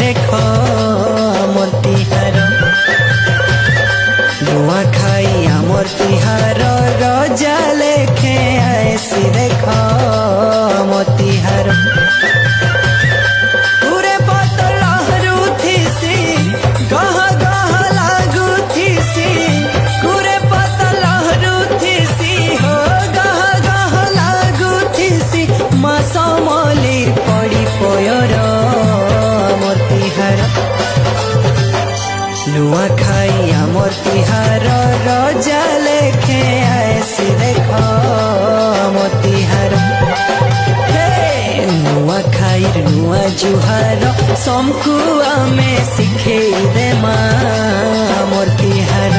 देख मोर तिहार नुआ खाई आमर तिहार रजा लेखे आसी देख मोर तिहार पूरे बदल रुथिसी गह गह लागुथिसी पूरे बदल रुथिसी हो गह गह लागुथिसी मा समलिर पड़ी पयर मोर तिहार नुआ खाई आमर तिहार रजा लेखे आसी देख मोर तिहार नुआ खाई नुआ जुहार समकु आमे शिखे दे मा मोर तिहार।